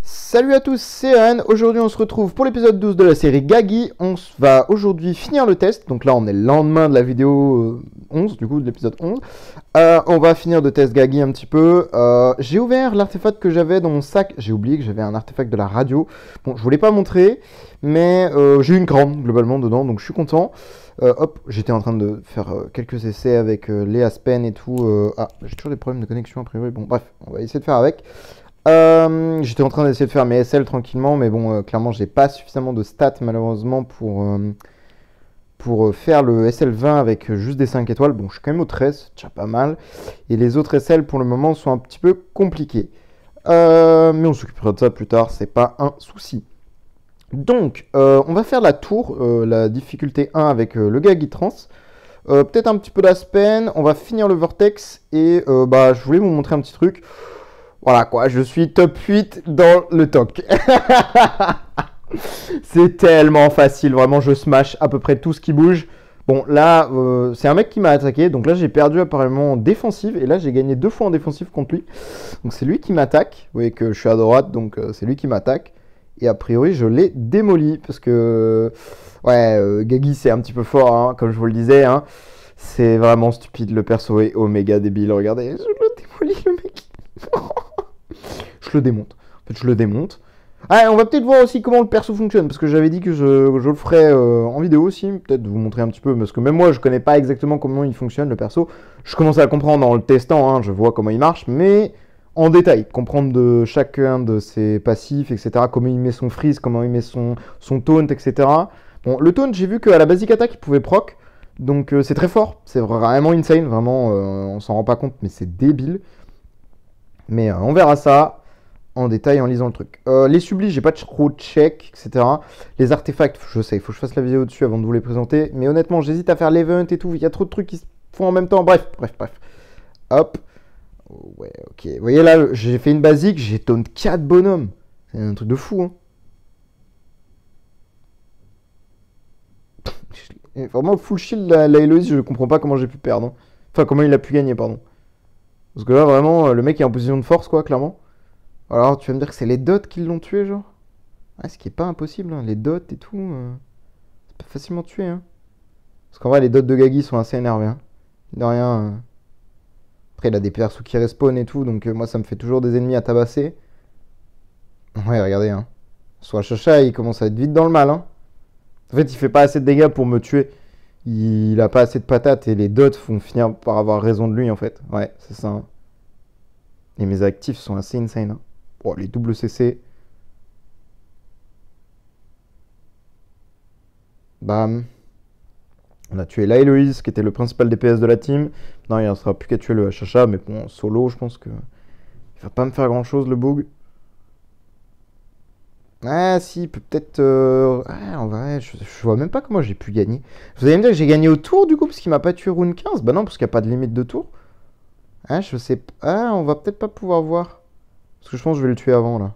Salut à tous, c'est Anne. Aujourd'hui, on se retrouve pour l'épisode 12 de la série Gagi. On va aujourd'hui finir le test. Donc là, on est le lendemain de la vidéo 11, du coup, de l'épisode 11. On va finir de test Gagi un petit peu. J'ai ouvert l'artefact que j'avais dans mon sac. J'ai oublié que j'avais un artefact de la radio. Bon, je voulais pas montrer, mais j'ai eu une grande globalement dedans, donc je suis content. Hop, j'étais en train de faire quelques essais avec les Aspen et tout. J'ai toujours des problèmes de connexion a priori. Bon, bref, on va essayer de faire avec. J'étais en train d'essayer de faire mes SL tranquillement, mais bon, clairement, j'ai pas suffisamment de stats malheureusement pour faire le SL20 avec juste des 5 étoiles. Bon, je suis quand même au 13, c'est déjà pas mal. Et les autres SL pour le moment sont un petit peu compliqués. Mais on s'occupera de ça plus tard, c'est pas un souci. Donc, on va faire la tour, la difficulté 1 avec le Gagi Trans. Peut-être un petit peu d'Aspen, on va finir le Vortex et je voulais vous montrer un petit truc. Voilà quoi, je suis top 8 dans le TOC. C'est tellement facile, vraiment je smash à peu près tout ce qui bouge. Bon là, c'est un mec qui m'a attaqué, donc là j'ai perdu apparemment en défensive, et là j'ai gagné 2 fois en défensive contre lui. Donc c'est lui qui m'attaque, vous voyez que je suis à droite, donc c'est lui qui m'attaque. Et a priori je l'ai démoli, parce que, Gagi c'est un petit peu fort, hein, comme je vous le disais. Hein. C'est vraiment stupide, le perso est oméga débile, regardez, je le démolis le mec. Je le démonte. En fait, je le démonte. Ah, on va peut-être voir aussi comment le perso fonctionne, parce que j'avais dit que je le ferais en vidéo aussi. Peut-être vous montrer un petit peu, parce que même moi, je connais pas exactement comment il fonctionne, le perso. Je commence à le comprendre en le testant, hein, je vois comment il marche, mais en détail. Comprendre de chacun de ses passifs, etc. Comment il met son freeze, comment il met son taunt, etc. Bon, le taunt, j'ai vu qu'à la basic attack, il pouvait proc. Donc c'est très fort. C'est vraiment insane, vraiment. On s'en rend pas compte, mais c'est débile. Mais on verra ça en détail en lisant le truc. Les sublis, j'ai pas trop de check, etc. Les artefacts, je sais, il faut que je fasse la vidéo dessus avant de vous les présenter. Mais honnêtement, j'hésite à faire l'event et tout. Il y a trop de trucs qui se font en même temps. Bref. Hop. Ouais, ok. Vous voyez là, j'ai fait une basique, j'ai taunt 4 bonhommes. C'est un truc de fou, hein. Vraiment, full shield, la Héloïse, je comprends pas comment j'ai pu perdre. Hein. Enfin, comment il a pu gagner, pardon. Parce que là, vraiment, le mec est en position de force, quoi, clairement. Alors, tu vas me dire que c'est les dots qui l'ont tué, genre? Ouais, ce qui est pas impossible, hein. Les dots et tout, c'est pas facilement tué, hein. Parce qu'en vrai, les dots de Gagi sont assez énervés, hein. De rien. Après, il a des persos qui respawn et tout, donc moi, ça me fait toujours des ennemis à tabasser. Ouais, regardez, hein. Soit Chacha, il commence à être vite dans le mal, hein. En fait, il fait pas assez de dégâts pour me tuer. Il a pas assez de patates et les dots vont finir par avoir raison de lui, en fait. Ouais, c'est ça, hein. Et mes actifs sont assez insane, hein. Oh, les doubles CC. Bam. On a tué la Héloïse, qui était le principal DPS de la team. Non, il ne restera plus qu'à tuer le Chacha, mais bon, solo, je pense que il va pas me faire grand chose, le bug. Ah, si, il peut peut-être. En vrai, je vois même pas comment j'ai pu gagner. Vous allez me dire que j'ai gagné au tour, du coup, parce qu'il m'a pas tué round 15. Bah non, parce qu'il n'y a pas de limite de tour. Ah, je sais pas. Ah, on va peut-être pas pouvoir voir. Parce que je pense que je vais le tuer avant, là.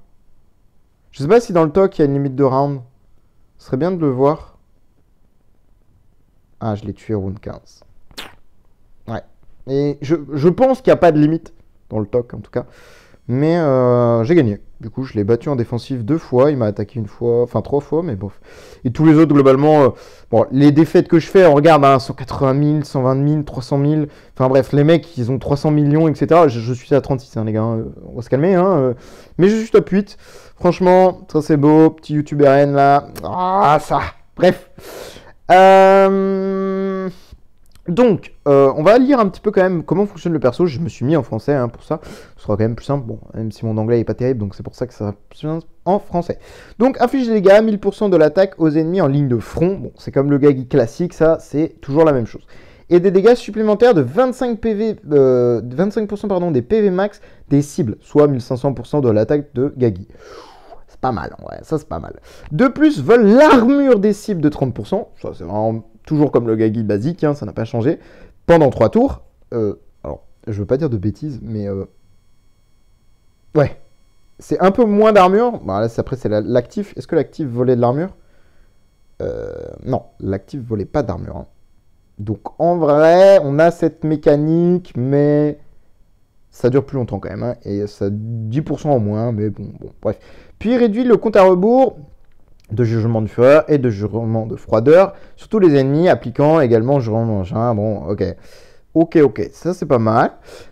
Je sais pas si dans le TOC, il y a une limite de round. Ce serait bien de le voir. Ah, je l'ai tué round 15. Ouais. Et je pense qu'il n'y a pas de limite dans le TOC, en tout cas. Mais j'ai gagné. Du coup, je l'ai battu en défensive 2 fois. Il m'a attaqué une fois, enfin 3 fois, mais bof. Et tous les autres, globalement, bon, les défaites que je fais, on regarde, hein, 180 000, 120 000, 300 000. Enfin bref, les mecs, ils ont 300 millions, etc. Je suis à 36, hein, les gars. On va se calmer, hein. Mais je suis top 8. Franchement, ça c'est beau. Petit YouTuber N là. Ah, ça. Bref. Donc, on va lire un petit peu quand même comment fonctionne le perso. Je me suis mis en français hein, pour ça. Ce sera quand même plus simple. Bon, même si mon anglais n'est pas terrible, donc c'est pour ça que ça sera plus simple en français. Donc, inflige des dégâts, 1000% de l'attaque aux ennemis en ligne de front. Bon, c'est comme le Gagi classique, ça, c'est toujours la même chose. Et des dégâts supplémentaires de 25% pardon, des PV max des cibles, soit 1500% de l'attaque de Gagi. C'est pas mal, ouais, ça c'est pas mal. De plus, vole l'armure des cibles de 30%. Ça, c'est vraiment toujours comme le Gagi basique, hein, ça n'a pas changé. Pendant 3 tours. Alors, je veux pas dire de bêtises, mais... Ouais. C'est un peu moins d'armure. Bon, là, après, c'est l'actif. Est-ce que l'actif volait de l'armure Non, l'actif volait pas d'armure. Hein. Donc, en vrai, on a cette mécanique, mais... ça dure plus longtemps quand même, hein, et ça 10% en moins, mais bon, bref. Puis réduit le compte à rebours de jugement de fureur et de jugement de froideur sur tous les ennemis, appliquant également jugement machin. Bon, ok, ça c'est pas mal.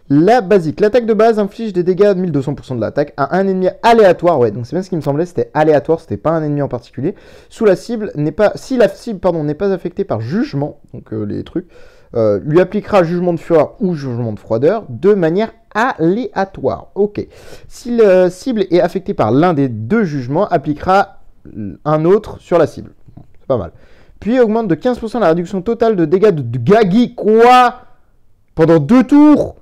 La basique, l'attaque de base inflige des dégâts de 1200% de l'attaque à un ennemi aléatoire. Ouais, donc c'est bien ce qui me semblait, c'était aléatoire, c'était pas un ennemi en particulier. Sous la cible n'est pas, si la cible n'est pas affectée par jugement, donc les trucs, lui appliquera jugement de fureur ou jugement de froideur de manière aléatoire. Ok. Si la cible est affectée par l'un des deux jugements, appliquera un autre sur la cible. C'est pas mal. Puis augmente de 15% la réduction totale de dégâts de Gagi. Quoi? Pendant 2 tours,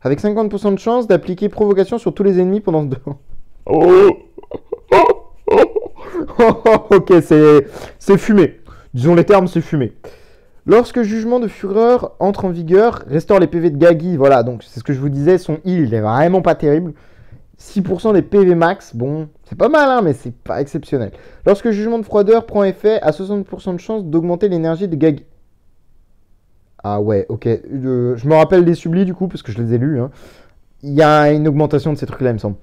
avec 50% de chance d'appliquer provocation sur tous les ennemis pendant 2 tours. Ok, c'est fumé. Disons les termes, c'est fumé. Lorsque jugement de fureur entre en vigueur, restaure les PV de Gagi. Voilà, donc c'est ce que je vous disais, son heal, il est vraiment pas terrible. 6% des PV max, bon, c'est pas mal, hein, mais c'est pas exceptionnel. Lorsque jugement de froideur prend effet, à 60% de chance d'augmenter l'énergie de Gagi. Ah ouais, ok. Je me rappelle des sublis du coup, parce que je les ai lus. Hein. Il y a une augmentation de ces trucs-là, il me semble.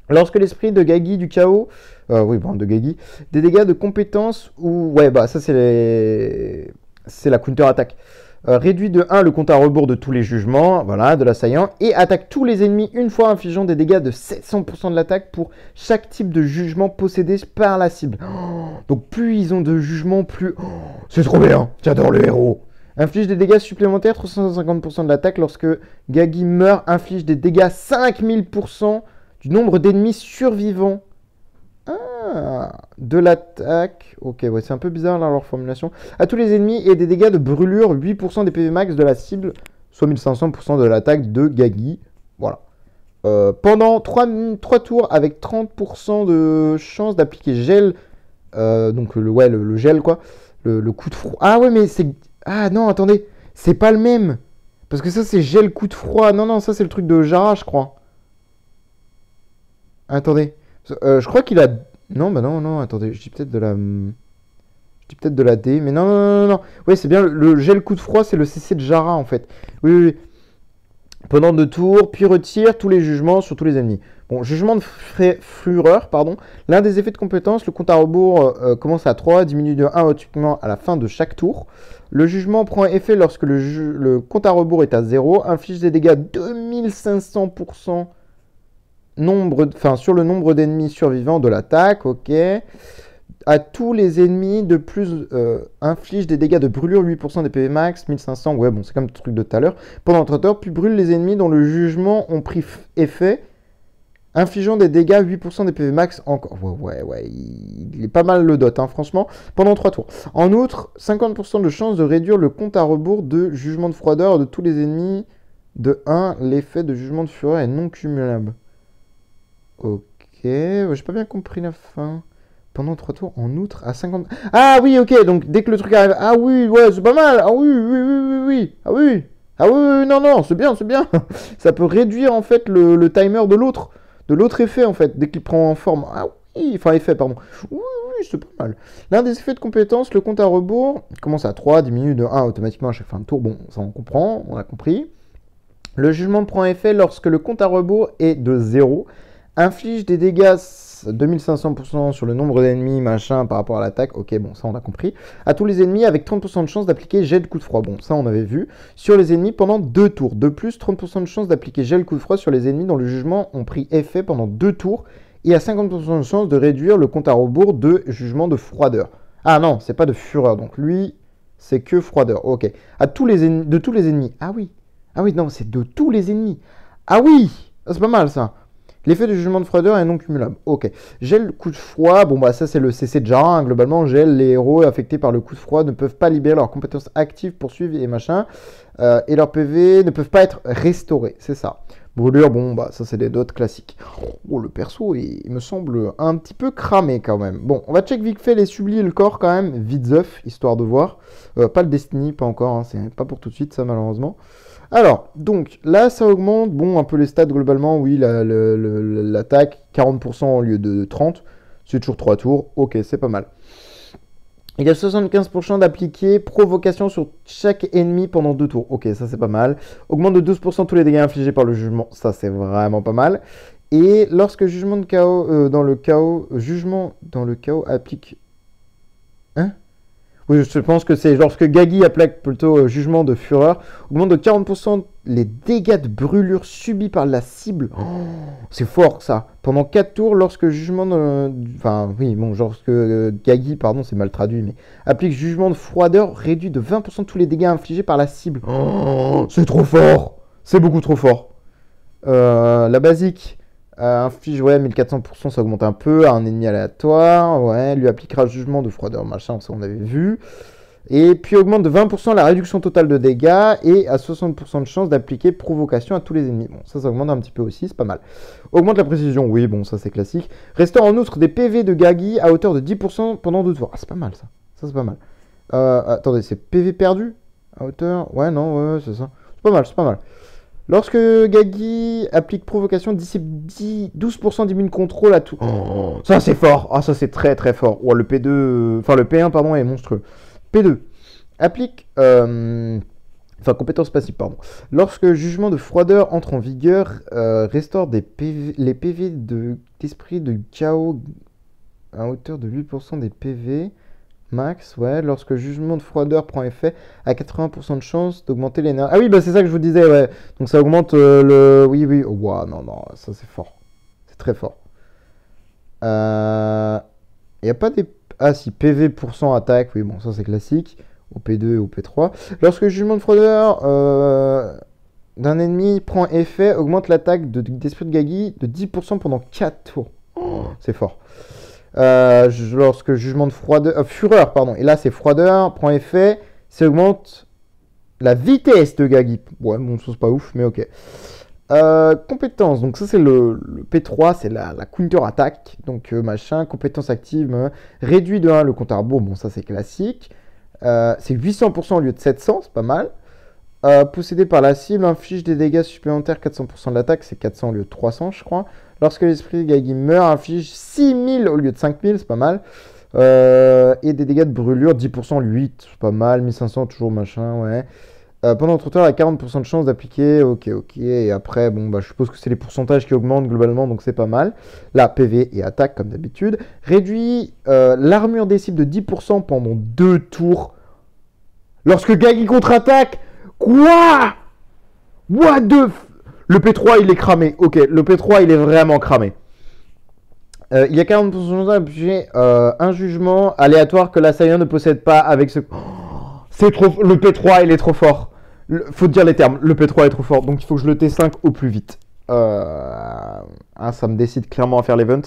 Lorsque l'esprit de Gagi du chaos, de Gagi, des dégâts de compétences ou... Ouais, bah ça c'est la counter-attaque. Réduit de 1 le compte à rebours de tous les jugements, voilà, de l'assaillant, et attaque tous les ennemis une fois, infligeant des dégâts de 700% de l'attaque pour chaque type de jugement possédé par la cible. Donc plus ils ont de jugements, plus... c'est trop bien, j'adore le héros. Inflige des dégâts supplémentaires, 350% de l'attaque. Lorsque Gagi meurt, inflige des dégâts 5000% du nombre d'ennemis survivants. De l'attaque. Ok, ouais, c'est un peu bizarre là, leur formulation. À tous les ennemis et des dégâts de brûlure, 8% des PV max de la cible, soit 1500% de l'attaque de Gagi. Voilà. Pendant 3 tours, avec 30% de chance d'appliquer gel. Donc, le gel, quoi. Le coup de froid. Ah ouais, mais c'est... Ah non, attendez, c'est pas le même. Parce que ça, c'est gel coup de froid. Non, ça, c'est le truc de Jara, je crois. Attendez. Je crois qu'il a... Non, bah non, attendez. Je dis peut-être de la... Je dis peut-être de la D, mais non. Oui, c'est bien, le gel coup de froid, c'est le CC de Jara, en fait. Oui. Pendant 2 tours, puis retire tous les jugements sur tous les ennemis. Bon, jugement de fureur, pardon. L'un des effets de compétence, le compte à rebours commence à 3, diminue de 1 automatiquement à la fin de chaque tour. Le jugement prend effet lorsque le compte à rebours est à 0, inflige des dégâts 2500% sur le nombre d'ennemis survivants de l'attaque, ok. À tous les ennemis de plus, inflige des dégâts de brûlure 8% des PV max, 1500, ouais bon c'est comme le truc de tout à l'heure, pendant 30 heures, puis brûle les ennemis dont le jugement ont pris effet, infligeant des dégâts 8% des PV max encore. Ouais, il est pas mal le dot, hein, franchement, pendant 3 tours. En outre, 50% de chance de réduire le compte à rebours de jugement de froideur de tous les ennemis de 1, l'effet de jugement de fureur est non cumulable. Ok, j'ai pas bien compris la fin. Pendant 3 tours, en outre, à 50... Ah oui, ok, donc dès que le truc arrive... Ah oui, ouais, c'est pas mal. Ah oui. Ah oui, non, c'est bien. Ça peut réduire, en fait, le timer de l'autre effet, en fait, dès qu'il prend en forme. Ah oui, enfin, effet, pardon. Oui, c'est pas mal. L'un des effets de compétence, le compte à rebours, commence à 3, diminue de 1 automatiquement à chaque fin de tour. Bon, ça on comprend, on a compris. Le jugement prend effet lorsque le compte à rebours est de 0. Inflige des dégâts 2500% sur le nombre d'ennemis, machin, par rapport à l'attaque. Ok, bon, ça on a compris. À tous les ennemis avec 30% de chance d'appliquer jet de coup de froid. Bon, ça on avait vu. Sur les ennemis pendant 2 tours. De plus, 30% de chance d'appliquer jet de coup de froid sur les ennemis dont le jugement ont pris effet pendant 2 tours. Et à 50% de chance de réduire le compte à rebours de jugement de froideur. Ah non, c'est pas de fureur. Donc lui, c'est que froideur. Ok. À tous les ennemis, de tous les ennemis. Ah oui, non, c'est de tous les ennemis. Ah oui, c'est pas mal ça. L'effet de jugement de froideur est non cumulable. Ok. Gel coup de froid. Bon, bah, ça, c'est le CC de Jara. Hein. Globalement, gel, les héros affectés par le coup de froid ne peuvent pas libérer leurs compétences actives, poursuivre et machin. Et leurs PV ne peuvent pas être restaurés. C'est ça. Brûlure, bon, bah, ça, c'est des dots classiques. Oh, le perso, il me semble un petit peu cramé quand même. Bon, on va check vite fait les sublis et le corps quand même. Vite zeuf, histoire de voir. Pas le Destiny, pas encore. Hein. C'est pas pour tout de suite, ça, malheureusement. Alors, donc, là, ça augmente, bon, un peu les stats globalement, oui, l'attaque, 40% au lieu de 30, c'est toujours 3 tours, ok, c'est pas mal. Il y a 75% d'appliquer provocation sur chaque ennemi pendant 2 tours. Ok, ça c'est pas mal. Augmente de 12% tous les dégâts infligés par le jugement. Ça c'est vraiment pas mal. Et lorsque jugement de chaos jugement dans le chaos applique. Hein? Oui, je pense que c'est lorsque Gagi applique plutôt jugement de fureur, augmente de 40% les dégâts de brûlure subis par la cible. Oh, c'est fort ça. Pendant 4 tours, lorsque jugement de... Enfin, oui, bon, lorsque Gagi, pardon, c'est mal traduit, mais applique jugement de froideur, réduit de 20% tous les dégâts infligés par la cible. Oh, c'est trop fort. C'est beaucoup trop fort. La basique inflige, ouais, 1400%, ça augmente un peu à un ennemi aléatoire. Ouais, lui appliquera jugement de froideur, machin, ça on avait vu. Et puis augmente de 20% la réduction totale de dégâts et à 60% de chance d'appliquer provocation à tous les ennemis. Bon, ça augmente un petit peu aussi, c'est pas mal. Augmente la précision, oui, bon, ça c'est classique. Restaure en outre des PV de Gagi à hauteur de 10% pendant 2 tours. Ah, c'est pas mal ça. Ça c'est pas mal. Attendez, c'est PV perdu à hauteur. Ouais, non, ouais, c'est ça. C'est pas mal, c'est pas mal. Lorsque Gagi applique provocation, dissipe 12% d'immune contrôle à tout. Oh, ça c'est fort. Ah, ça c'est très très fort. Ouais, le P2, enfin le P1 pardon est monstrueux. P2 applique, enfin compétence passive pardon. Lorsque jugement de froideur entre en vigueur, restaure les PV d'esprit de chaos à hauteur de 8% des PV. Max, ouais, lorsque jugement de froideur prend effet, à 80% de chance d'augmenter l'énergie. Ah oui, bah c'est ça que je vous disais, ouais. Donc ça augmente le... Oui, oui. Oh, wow, non, non, ça c'est fort. C'est très fort. Il n'y a pas des... Ah si, PV % attaque, oui, bon, ça c'est classique. Au P2 et au P3. Lorsque le jugement de froideur d'un ennemi prend effet, augmente l'attaque d'esprit de Gagi de 10% pendant 4 tours. Oh, c'est fort. Lorsque jugement de fureur, pardon, et là c'est froideur, prend effet, ça augmente la vitesse de Gagi. Ouais, bon, ça c'est pas ouf, mais ok. Compétence, donc ça c'est le P3, c'est la counter attack, donc machin, compétence active, réduit de 1 le compte à rebours, bon ça c'est classique. C'est 800% au lieu de 700, c'est pas mal. Possédé par la cible, inflige des dégâts supplémentaires, 400% de l'attaque, c'est 400 au lieu de 300 je crois. Lorsque l'esprit de Gagi meurt, inflige 6000 au lieu de 5000, c'est pas mal. Et des dégâts de brûlure, 10% 8, c'est pas mal. 1500 toujours machin, ouais. Pendant 30 heures, il y a 40% de chance d'appliquer, ok. Et après, bon, bah, je suppose que c'est les pourcentages qui augmentent globalement, donc c'est pas mal. Là, PV et attaque comme d'habitude. Réduit l'armure des cibles de 10% pendant 2 tours. Lorsque Gagi contre-attaque. Quoi? What the Le P3 il est cramé. Ok, le P3 il est vraiment cramé. Il y a 40% de chance d'appuyer un jugement aléatoire que l'assaillant ne possède pas avec ce... C'est trop... Le P3 il est trop fort. Faut dire les termes. Le P3 est trop fort. Donc il faut que je le T5 au plus vite. Ça me décide clairement à faire l'event.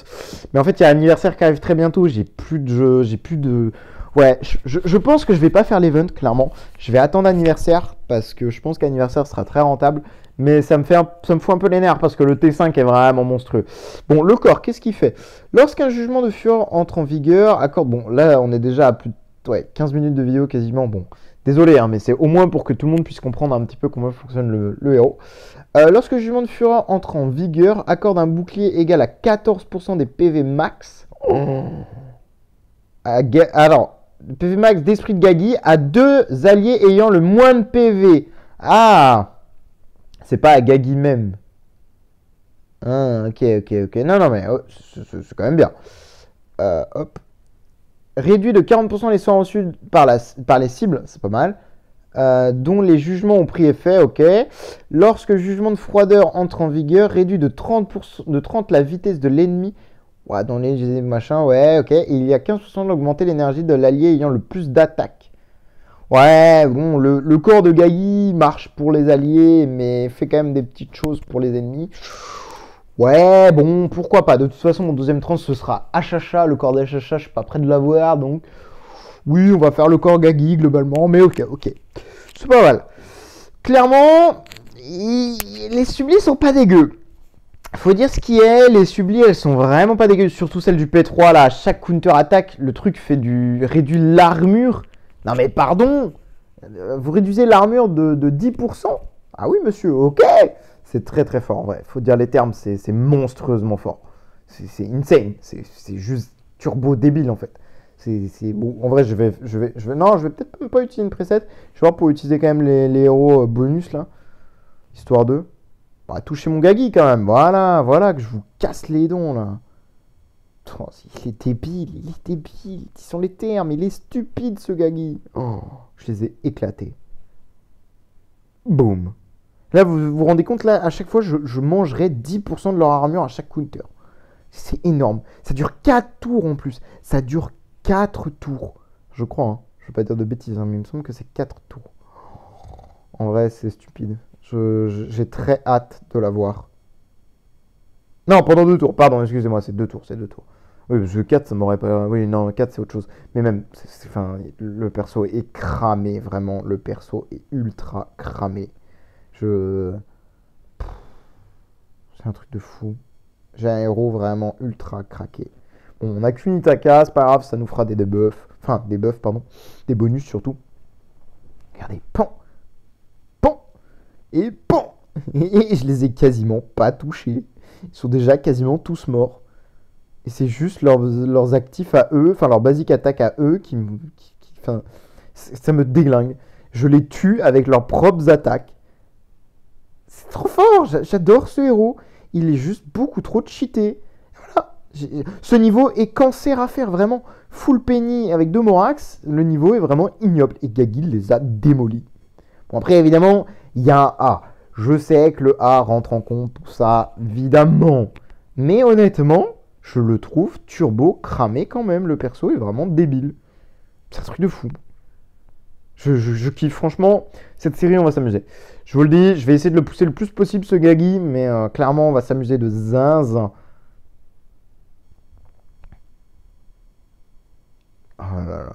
Mais en fait il y a l'anniversaire qui arrive très bientôt. J'ai plus de jeux. J'ai plus de... Ouais, je pense que je vais pas faire l'event, clairement. Je vais attendre l'anniversaire parce que je pense qu'anniversaire sera très rentable. Mais ça me fout un peu les nerfs parce que le T5 est vraiment monstrueux. Bon, le corps, qu'est-ce qu'il fait? Lorsqu'un jugement de fureur entre en vigueur, accorde... Bon, là, on est déjà à plus de 15 minutes de vidéo quasiment. Bon, désolé, hein, mais c'est au moins pour que tout le monde puisse comprendre un petit peu comment fonctionne le héros. Lorsque le jugement de fureur entre en vigueur, accorde un bouclier égal à 14% des PV max. Alors... PV max d'esprit de Gagi à 2 alliés ayant le moins de PV. Ah, c'est pas à Gagi même. Ah, ok. Non, mais oh, c'est quand même bien. Hop. Réduit de 40% les soins reçus par les cibles, c'est pas mal. Dont les jugements ont pris effet, ok. Lorsque le jugement de froideur entre en vigueur, réduit de 30 la vitesse de l'ennemi. Ouais, dans les machins, ouais, ok. Il y a 15% d'augmenter l'énergie de l'allié ayant le plus d'attaque. Ouais, bon, le corps de Gagi marche pour les alliés, mais fait quand même des petites choses pour les ennemis. Ouais, bon, pourquoi pas. De toute façon, mon deuxième trans, ce sera Achacha. Le corps d'Achacha, je suis pas prêt de l'avoir, donc... Oui, on va faire le corps Gagi, globalement, mais ok. C'est pas mal. Clairement, les sublis sont pas dégueux. Faut dire ce qui est, les sublis elles sont vraiment pas dégueu, surtout celle du P3 là, à chaque counter attaque, le truc réduit l'armure. Non mais pardon, vous réduisez l'armure de 10%. Ah oui monsieur, ok. C'est très très fort en vrai, faut dire les termes, c'est monstrueusement fort. C'est insane, c'est juste turbo débile en fait. Bon, en vrai, non, je vais peut-être même pas utiliser une preset. Je vais voir pour utiliser quand même les héros bonus là. Histoire de. Bah, toucher mon Gagi quand même. Voilà, que je vous casse les dents là. Oh, il est débile. Ils sont les termes. Il est stupide ce Gagi. Oh, je les ai éclatés. Boum. Là, vous vous rendez compte, là, à chaque fois, je mangerai 10% de leur armure à chaque counter. C'est énorme. Ça dure 4 tours en plus. Ça dure 4 tours. Je crois, hein. Je ne veux pas dire de bêtises, hein, mais il me semble que c'est 4 tours. En vrai, c'est stupide. J'ai très hâte de la voir. Non, pendant 2 tours. Pardon, excusez-moi, c'est 2 tours. Oui, parce que 4, ça m'aurait pas... Oui, non, 4, c'est autre chose. Mais même, enfin, le perso est cramé, vraiment. Le perso est ultra cramé. C'est un truc de fou. J'ai un héros vraiment ultra craqué. Bon, on a qu'une Itaka, c'est pas grave, ça nous fera des debuffs. Enfin, des buffs, pardon. Des bonus surtout. Regardez, pan, pan, et pan. Et je les ai quasiment pas touchés. Ils sont déjà quasiment tous morts. Et c'est juste leurs actifs à eux, enfin leur basique attaque à eux enfin, ça me déglingue. Je les tue avec leurs propres attaques. C'est trop fort, j'adore ce héros. Il est juste beaucoup trop cheaté. Voilà. Ce niveau est cancer à faire, vraiment. Full penny avec 2 Morax, le niveau est vraiment ignoble. Et Gagi les a démolis. Bon, après, évidemment, il y a un A. Je sais que le A rentre en compte pour ça, évidemment. Mais honnêtement, je le trouve turbo cramé quand même. Le perso est vraiment débile. C'est un truc de fou. Je kiffe, franchement, cette série, on va s'amuser. Je vous le dis, je vais essayer de le pousser le plus possible, ce Gagi, mais clairement, on va s'amuser de zinzin. Oh là là là.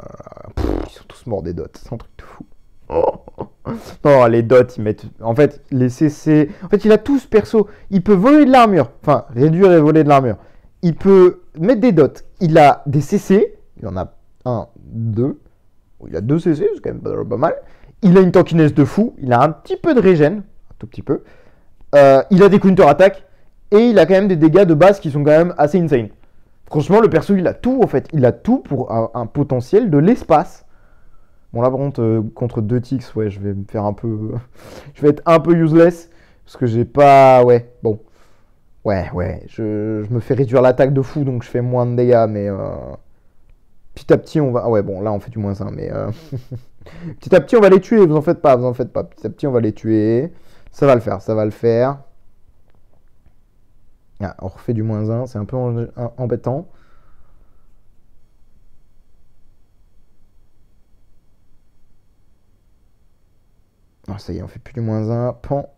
Pff, ils sont tous morts des dots, c'est un truc de fou. Oh. Non, les dots, ils mettent... En fait, les CC... En fait, il a tout ce perso. Il peut voler de l'armure. Enfin, réduire et voler de l'armure. Il peut mettre des dots. Il a des CC. Il en a 1, 2... Il a 2 CC, c'est quand même pas mal. Il a une tankiness de fou. Il a un petit peu de régène. Un tout petit peu. Il a des counter-attaques. Et il a quand même des dégâts de base qui sont quand même assez insane. Franchement, le perso, il a tout, en fait. Il a tout pour un potentiel de l'espace. Bon, là, par contre 2 Tix, ouais, je vais me faire un peu... je vais être un peu useless. Parce que j'ai pas... Ouais, bon. Ouais. Je me fais réduire l'attaque de fou, donc je fais moins de dégâts, mais... Petit à petit, on va... Ah ouais, bon, là, on fait du -1, mais... Petit à petit, on va les tuer, vous en faites pas. Petit à petit, on va les tuer. Ça va le faire. Ah, on refait du -1, c'est un peu embêtant. Ah, ça y est, on fait plus du -1. Pan.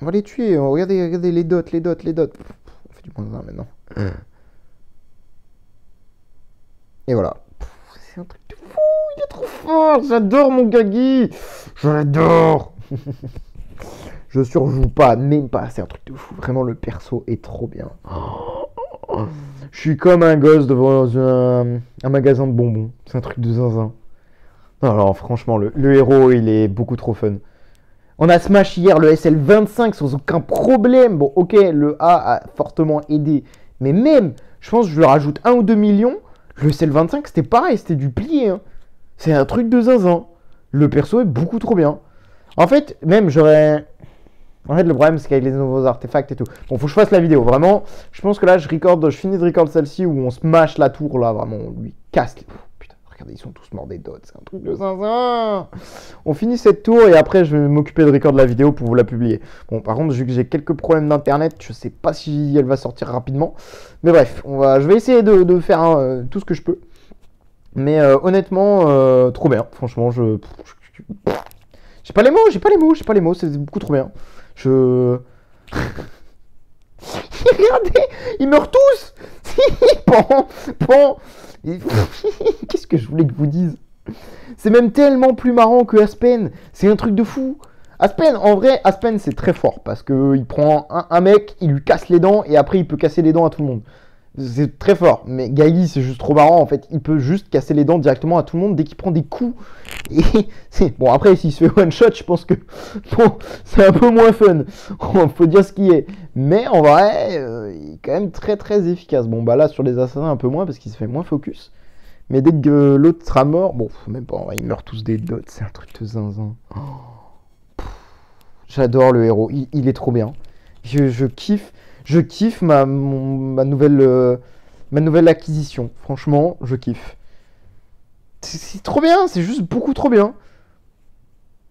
On va les tuer. Regardez les dots. On fait du -1 maintenant. Et voilà. C'est un truc de fou. Il est trop fort. J'adore mon Gagi. Je l'adore. Je surjoue pas, même pas. C'est un truc de fou. Vraiment, le perso est trop bien. Je suis comme un gosse devant un magasin de bonbons. C'est un truc de zinzin. Non, alors franchement, le héros, il est beaucoup trop fun. On a smash hier le SL25 sans aucun problème. Bon, ok, le A a fortement aidé. Mais même, je pense que je lui rajoute 1 ou 2 millions. Le SL25, c'était pareil, c'était du plié. Hein. C'est un truc de zinzin. Le perso est beaucoup trop bien. En fait, même, j'aurais... En fait, le problème, c'est qu'avec les nouveaux artefacts et tout... Bon, faut que je fasse la vidéo. Vraiment, je pense que là, je finis de record celle-ci où on smash la tour, là. Vraiment, on lui casse les... Putain, regardez, ils sont tous morts des dots. C'est un truc de zinzin. On finit cette tour et après, je vais m'occuper de record la vidéo pour vous la publier. Bon, par contre, vu que j'ai quelques problèmes d'internet, je sais pas si elle va sortir rapidement. Mais bref, je vais essayer de faire tout ce que je peux. Mais honnêtement, trop bien. Franchement, j'ai pas les mots, c'est beaucoup trop bien. Regardez, ils meurent tous. Pan. Qu'est-ce que je voulais que vous dise? C'est même tellement plus marrant que Aspen. C'est un truc de fou. Aspen, en vrai, Aspen c'est très fort parce que il prend un mec, il lui casse les dents et après il peut casser les dents à tout le monde. C'est très fort, mais Gagi c'est juste trop marrant en fait, il peut juste casser les dents directement à tout le monde dès qu'il prend des coups. Et bon après s'il se fait one shot, je pense que bon, c'est un peu moins fun, faut dire ce qui est. Mais en vrai, il est quand même très très efficace. Bon bah là sur les assassins un peu moins parce qu'il se fait moins focus. Mais dès que l'autre sera mort, bon, même pas, ils meurent tous des dots, c'est un truc de zinzin. Oh, j'adore le héros, il est trop bien. Je kiffe ma nouvelle acquisition. Franchement, je kiffe. C'est trop bien, c'est juste beaucoup trop bien.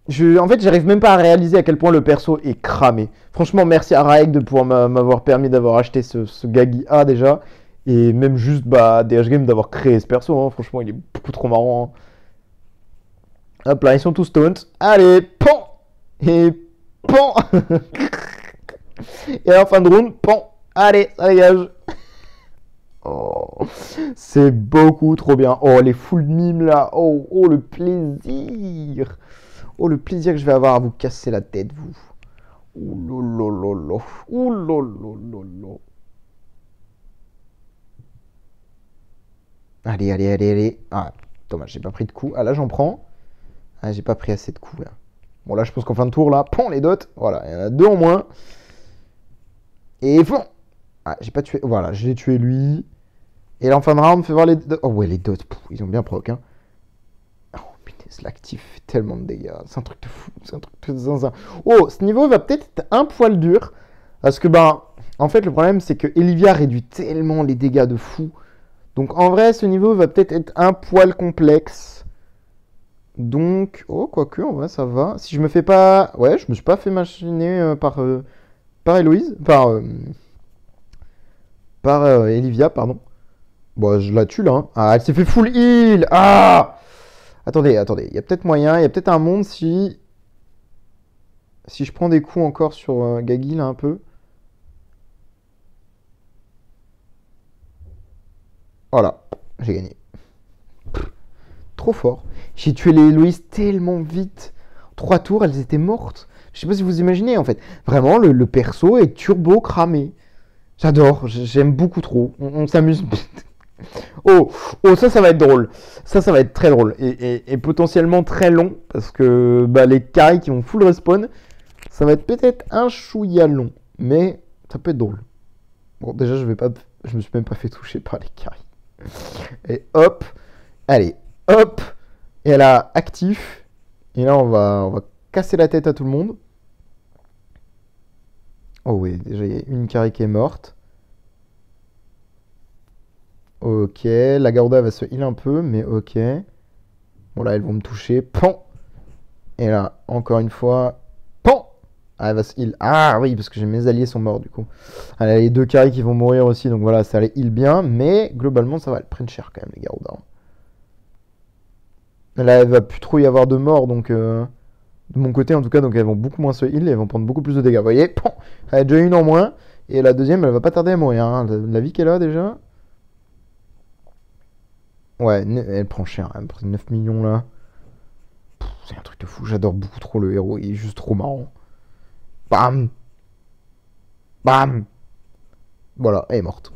En fait, j'arrive même pas à réaliser à quel point le perso est cramé. Franchement, merci à Raek de pouvoir m'avoir permis d'avoir acheté ce Gagi A déjà. Et même juste DH Game d'avoir créé ce perso. Hein. Franchement, il est beaucoup trop marrant. Hein. Hop là, ils sont tous taunt. Allez, pan. Et pan. Et en fin de round, pan. Allez, ça dégage. Oh, c'est beaucoup trop bien. Oh, les full mimes là. Oh, oh, le plaisir. Oh, le plaisir que je vais avoir à vous casser la tête, vous. Ouh lolololo. Ouh lolololo. Allez, allez, allez, allez. Ah, dommage, j'ai pas pris de coup. Ah, là, j'en prends. Ah, j'ai pas pris assez de coups, là. Bon, là, je pense qu'en fin de tour, là, pan, les dots. Voilà, il y en a deux en moins. Et bon. Ah, j'ai pas tué. Voilà, j'ai tué lui. Et là, en fin de round, on fait voir les dots. Oh, ouais, les dots. Pff, ils ont bien proc, hein. Oh, putain, l'actif fait tellement de dégâts. C'est un truc de fou. C'est un truc de zinzin. Oh, ce niveau va peut-être être un poil dur. Parce que, en fait, le problème, c'est que Elivia réduit tellement les dégâts de fou. Donc, en vrai, ce niveau va peut-être être un poil complexe. Donc, oh, quoique, en vrai, ça va. Si je me fais pas... Ouais, je me suis pas fait machiner par Héloïse. Par Elivia, pardon. Bon, je la tue, là. Hein. Ah, elle s'est fait full heal. Ah! Attendez, attendez. Il y a peut-être moyen. Il y a peut-être un monde si... Si je prends des coups encore sur Gagi, là, un peu. Voilà. J'ai gagné. Trop fort. J'ai tué les Héloïse tellement vite. 3 tours, elles étaient mortes. Je sais pas si vous imaginez, en fait. Vraiment, le perso est turbo cramé. J'adore. J'aime beaucoup trop. On s'amuse. Oh, oh, ça va être drôle. Ça va être très drôle. Et potentiellement très long. Parce que les carries qui vont full respawn, ça va être peut-être un chouïa long. Mais ça peut être drôle. Bon, déjà, je me suis même pas fait toucher par les carries. Et hop. Allez, hop. Et elle a actif. Et là, on va casser la tête à tout le monde. Oh oui, déjà, il y a une carry qui est morte. Ok, la Garuda va se heal un peu, mais ok. Bon là, elles vont me toucher. Pan. Et là, encore une fois. Pan. Ah, elle va se heal. Ah oui, parce que mes alliés sont morts du coup. Elle a les deux carries qui vont mourir aussi, donc voilà, ça les heal bien. Mais globalement, ça va. Elles prennent cher quand même, les Garuda. Là, il va plus trop y avoir de morts, donc... de mon côté, en tout cas, donc elles vont beaucoup moins se heal et elles vont prendre beaucoup plus de dégâts. Vous voyez, pan. Elle a déjà une en moins. Et la deuxième, elle va pas tarder à mourir. Hein. La vie qu'elle a déjà... Ouais, elle prend cher, elle prend 9 millions là. C'est un truc de fou, j'adore beaucoup trop le héros, il est juste trop marrant. Bam. Bam. Voilà, elle est morte.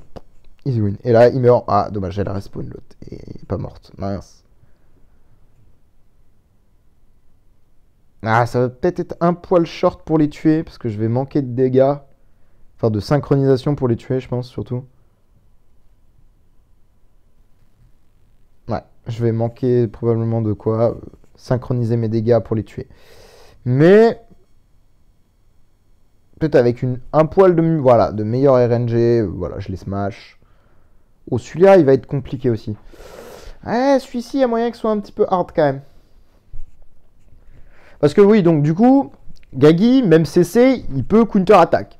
Easy win. Et là, il meurt. Ah, dommage, elle a respawn l'autre. Et elle est pas morte. Mince. Ah, ça va peut-être être un poil short pour les tuer, parce que je vais manquer de dégâts. Enfin, de synchronisation pour les tuer, je pense, surtout. Ouais, je vais manquer probablement de quoi synchroniser mes dégâts pour les tuer. Mais peut-être avec un poil de meilleur RNG, voilà, je les smash. Oh, celui-là, il va être compliqué aussi. Ouais, celui-ci, il y a moyen que ce soit un petit peu hard quand même. Parce que oui, donc du coup, Gagi, même CC, il peut counter-attaque.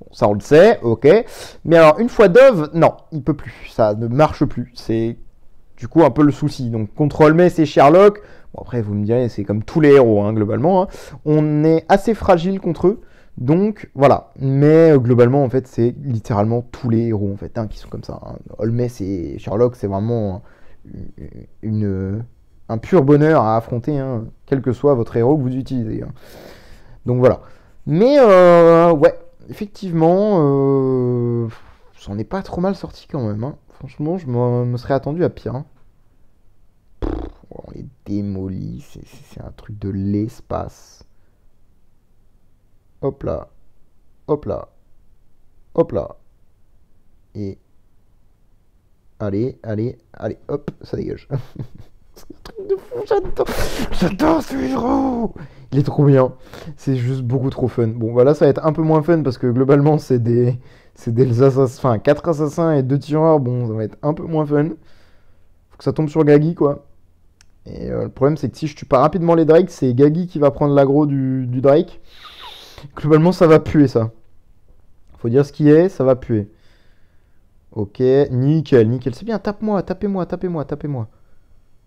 Bon, ça, on le sait, ok. Mais alors, une fois Dove, non, il peut plus. Ça ne marche plus. C'est du coup un peu le souci. Donc, contre Holmès et Sherlock, bon, après, vous me direz, c'est comme tous les héros, hein, globalement. Hein. On est assez fragile contre eux. Donc, voilà. Mais globalement, en fait, c'est littéralement tous les héros, en fait, hein, qui sont comme ça. Hein. Holmès et Sherlock, c'est vraiment un pur bonheur à affronter, hein, quel que soit votre héros que vous utilisez. Hein. Donc, voilà. Mais, ouais, effectivement, c'en est pas trop mal sorti quand même. Hein. Franchement, je me serais attendu à pire. Hein. On les démolit, c'est un truc de l'espace. Hop là, hop là, hop là. Et Allez, allez, allez, hop, ça dégage. C'est un truc de fou, j'adore. J'adore ce héros. Il est trop bien. C'est juste beaucoup trop fun. Bon, bah là, ça va être un peu moins fun parce que globalement, c'est des assassins, enfin, 4 assassins et 2 tireurs. Bon, ça va être un peu moins fun. Faut que ça tombe sur Gagi, quoi. Et le problème, c'est que si je tue pas rapidement les Drakes, c'est Gagi qui va prendre l'aggro du Drake. Globalement, ça va puer, ça. Faut dire ce qui est, ça va puer. Ok, nickel, nickel. C'est bien, tape-moi, tapez-moi, tapez-moi, tapez-moi.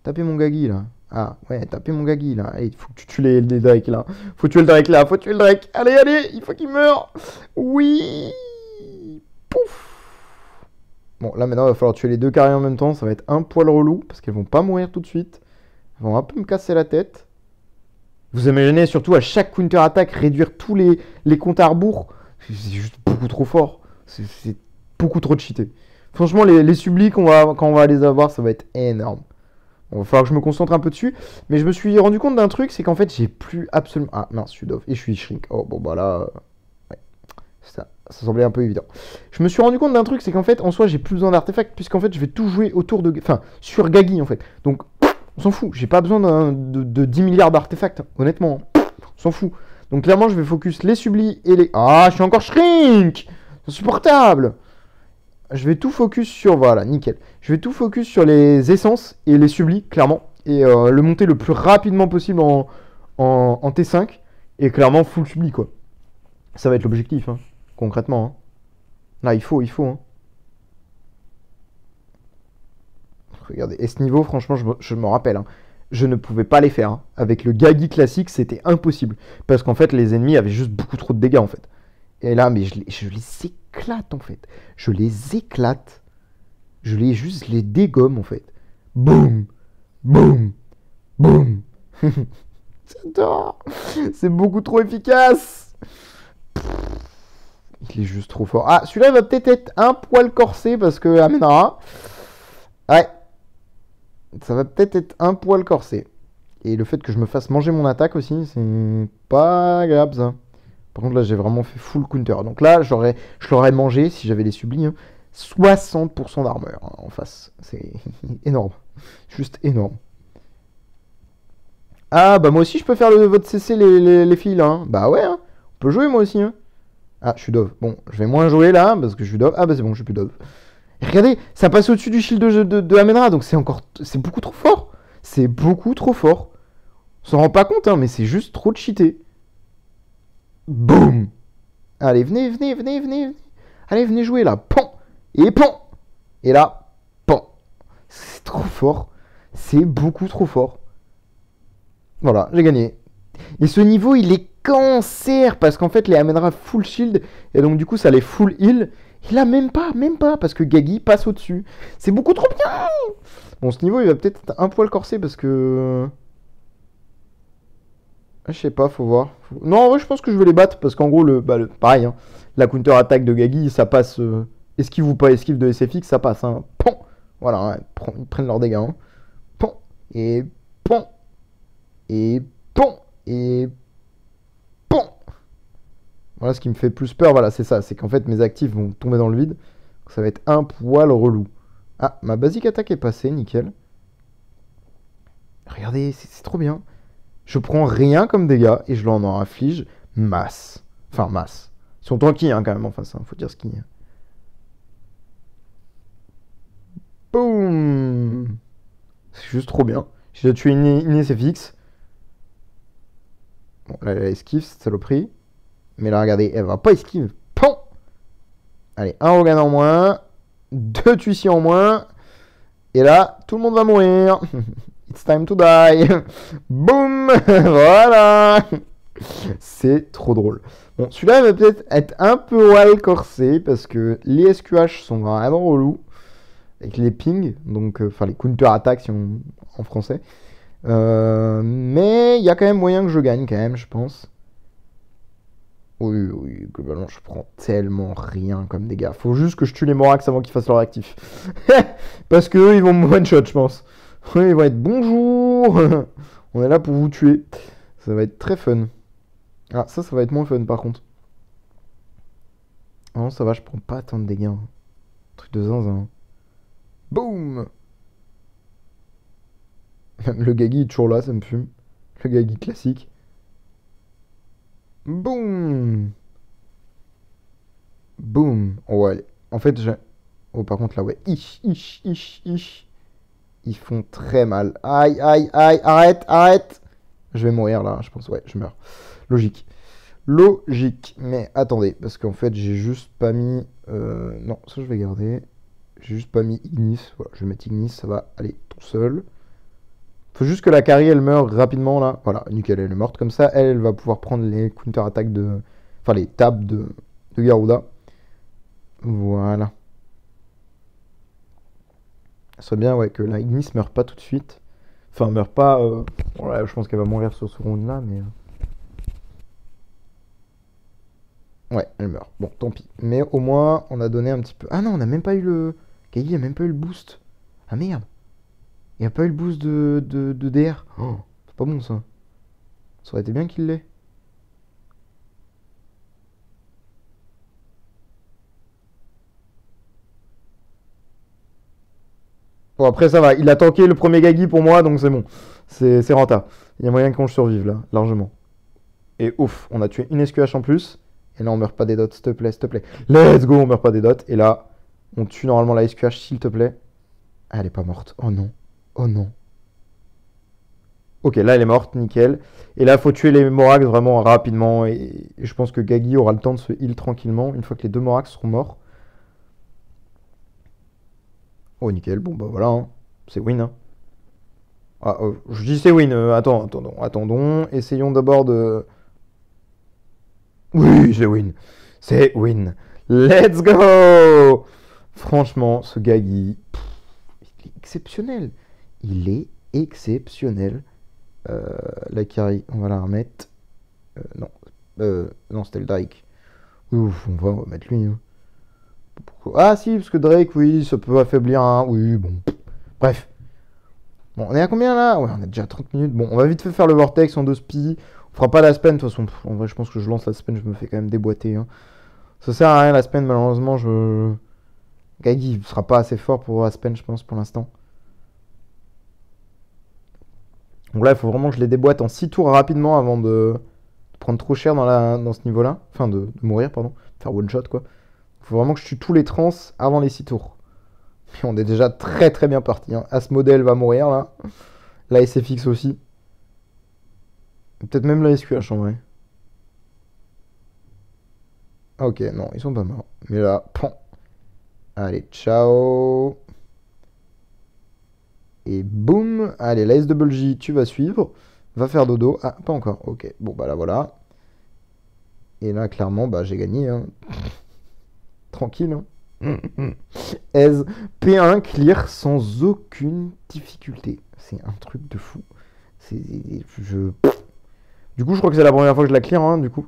Tapez mon Gagi, là. Ah, ouais, tapez mon Gagi, là. Allez, il faut que tu tues les Drakes, là. Faut tuer le Drake, là. Faut tuer le Drake. Allez, allez, il faut qu'il meure. Oui. Pouf. Bon, là, maintenant, il va falloir tuer les deux carrés en même temps. Ça va être un poil relou, parce qu'elles vont pas mourir tout de suite. Elles vont un peu me casser la tête. Vous imaginez, surtout, à chaque counter-attaque, réduire tous les comptes à rebours. C'est juste beaucoup trop fort. C'est beaucoup trop cheaté. Franchement, les sublis quand on va les avoir, ça va être énorme. Bon, il va falloir que je me concentre un peu dessus. Mais je me suis rendu compte d'un truc, c'est qu'en fait, j'ai plus absolument... Ah, mince, je suis dove. Et je suis shrink. Oh, bon, bah là... Ouais. Ça semblait un peu évident. Je me suis rendu compte d'un truc, c'est qu'en fait, en soi, j'ai plus besoin d'artefacts, puisqu'en fait, je vais tout jouer autour de... Enfin, sur Gagi, en fait. Donc, on s'en fout. J'ai pas besoin de 10 milliards d'artefacts, honnêtement. On s'en fout. Donc, clairement, je vais focus les sublis et les... Ah, je suis encore shrink. C'est insupportable. Je vais tout focus sur... Voilà, nickel. Je vais tout focus sur les essences et les sublis, clairement. Et le monter le plus rapidement possible en T5. Et clairement, full subli, quoi. Ça va être l'objectif, hein, concrètement. Hein. Là, il faut. Hein. Regardez, et ce niveau, franchement, je me rappelle. Hein, je ne pouvais pas les faire. Hein. Avec le Gagi classique, c'était impossible. Parce qu'en fait, les ennemis avaient juste beaucoup trop de dégâts, en fait. Et là, mais je les éclate, en fait. Je les éclate. Je les dégomme, en fait. Boum. Boum. Boum. J'adore. C'est beaucoup trop efficace. Il est juste trop fort. Ah, celui-là, il va peut-être être un poil corsé parce que Amenra. Ouais. Ça va peut-être être un poil corsé. Et le fait que je me fasse manger mon attaque aussi, c'est pas agréable, ça. Par contre, là, j'ai vraiment fait full counter. Donc là, je l'aurais mangé, si j'avais les sublis, hein, 60% d'armure hein, en face. C'est énorme. Juste énorme. Ah, bah moi aussi, je peux faire votre CC les filles, là. Hein. Bah ouais, hein. On peut jouer, moi aussi. Hein. Ah, je suis dove. Bon, je vais moins jouer, là, parce que je suis dove. Ah, bah c'est bon, je suis plus dove. Et regardez, ça passe au-dessus du shield de Amenra, donc c'est beaucoup trop fort. C'est beaucoup trop fort. On s'en rend pas compte, hein, mais c'est juste trop cheaté. Boum. Allez, venez. Allez, venez jouer là. Pan. Et pan. Et là, pan. C'est trop fort. C'est beaucoup trop fort. Voilà, j'ai gagné. Et ce niveau, il est cancer. Parce qu'en fait, les amènera full shield. Et donc, du coup, ça les full heal. Et là, même pas. Parce que Gagi passe au-dessus. C'est beaucoup trop bien. Bon, ce niveau, il va peut-être être un poil corsé parce que... Je sais pas, faut voir. Non, en vrai, je pense que je vais les battre parce qu'en gros, pareil, hein, la counter-attaque de Gagi, ça passe. Esquive ou pas esquive de SFX, ça passe. Hein. Pon. Voilà, hein, ils prennent leurs dégâts. Hein. Pon. Et pon. Et pon. Et pon. Voilà ce qui me fait plus peur, voilà, c'est ça. C'est qu'en fait, mes actifs vont tomber dans le vide. Donc, ça va être un poil relou. Ah, ma basique attaque est passée, nickel. Regardez, c'est trop bien. Je prends rien comme dégâts et je l'en inflige masse. Enfin, masse. Ils sont tranquilles hein, quand même en face, hein, faut dire ce qu'il y a. Boum. C'est juste trop bien. J'ai déjà tué une SFX. Bon, là, elle esquive, cette saloperie. Mais là, regardez, elle va pas esquive. Pon. Allez, un Rogan en moins. 2 Tuici en moins. Et là, tout le monde va mourir. It's time to die. Boum. Voilà. C'est trop drôle. Bon, celui-là va peut-être être un peu wild corsé parce que les SQH sont vraiment relous avec les pings, donc enfin les counter-attaques si en français. Mais il y a quand même moyen que je gagne quand même, je pense. Oui, globalement, je prends tellement rien comme dégâts. Faut juste que je tue les Morax avant qu'ils fassent leur actif. Parce que eux, ils vont me one-shot, je pense. Ils vont être bonjour. On est là pour vous tuer. Ça va être très fun. Ah, ça va être moins fun par contre. Non, ça va, je prends pas tant de dégâts. Truc de zinzin. Boum. Même le Gagi est toujours là, ça me fume. Le Gagi classique. Boum. Boum. Oh, ouais. En fait, j'ai... Oh, par contre, là, ouais. Ich. Ils font très mal. Aïe, aïe, aïe. Arrête. Je vais mourir, là, je pense. Ouais, je meurs. Logique. Logique. Mais attendez, parce qu'en fait, j'ai juste pas mis... Non, ça, je vais garder. J'ai juste pas mis Ignis. Voilà, je vais mettre Ignis, ça va aller tout seul. Faut juste que la carry, elle meure rapidement, là. Voilà, nickel, elle est morte. Comme ça, elle va pouvoir prendre les counter-attaques de... Enfin, les tabs de Garuda. Voilà. Ce serait bien, ouais, que la Ignis meure pas tout de suite. Enfin, meurt pas... Voilà, je pense qu'elle va mourir sur ce round-là, mais... Ouais, elle meurt. Bon, tant pis. Mais au moins, on a donné un petit peu... Ah non, on n'a même pas eu le... Kagi a même pas eu le boost. Ah merde. Il n'y a pas eu le boost de DR. Oh, c'est pas bon, ça. Ça aurait été bien qu'il l'ait. Bon, après, ça va. Il a tanké le premier Gagi pour moi, donc c'est bon. C'est renta. Il y a moyen qu'on survive, là, largement. Et ouf, on a tué une SQH en plus. Et là, on meurt pas des dots, s'il te plaît, s'il te plaît. Let's go, on meurt pas des dots. Et là, on tue normalement la SQH, s'il te plaît. Ah, elle est pas morte. Oh non. Oh non. Ok, là, elle est morte, nickel. Et là, il faut tuer les Morax vraiment rapidement. Et je pense que Gagi aura le temps de se heal tranquillement une fois que les deux Morax seront morts. Oh, nickel. Bon, bah voilà, hein. C'est win, hein. Ah, je dis c'est win. Attendons. Essayons d'abord de... Oui, c'est win. C'est win. Let's go. Franchement, ce Gagi, il est exceptionnel. Il est exceptionnel. La carry, on va la remettre. Non. Non, c'était le Drake. Ouf, on va mettre lui, hein. Ah si, parce que Drake, oui, ça peut affaiblir un... Oui, bon. Bref. Bon, on est à combien là? Ouais, on a déjà 30 minutes. Bon, on va vite fait faire le Vortex en 2 spi. On fera pas la spin, de toute façon. En vrai, je pense que je lance la spin, je me fais quand même déboîter, hein. Ça sert à rien la spin, malheureusement, Gagi sera pas assez fort pour la spin, je pense, pour l'instant. Donc là, il faut vraiment que je les déboîte en 6 tours rapidement avant de prendre trop cher dans ce niveau-là. Enfin, de mourir, pardon. Faire one shot, quoi. Il faut vraiment que je tue tous les trans avant les 6 tours. Et on est déjà très très bien parti, hein. As modèle va mourir, là. La SFX aussi. Peut-être même la SQH, en vrai. Ah, ok, non, ils sont pas morts. Mais là, pan. Allez, ciao. Et boum. Allez, la SWJ, tu vas suivre. Va faire dodo. Ah, pas encore. Ok, bon, bah là, voilà. Et là, clairement, bah j'ai gagné, hein. Tranquille, hein. Aise. P1 clear sans aucune difficulté. C'est un truc de fou. C'est... Je... Du coup, je crois que c'est la première fois que je la clear, hein, du coup.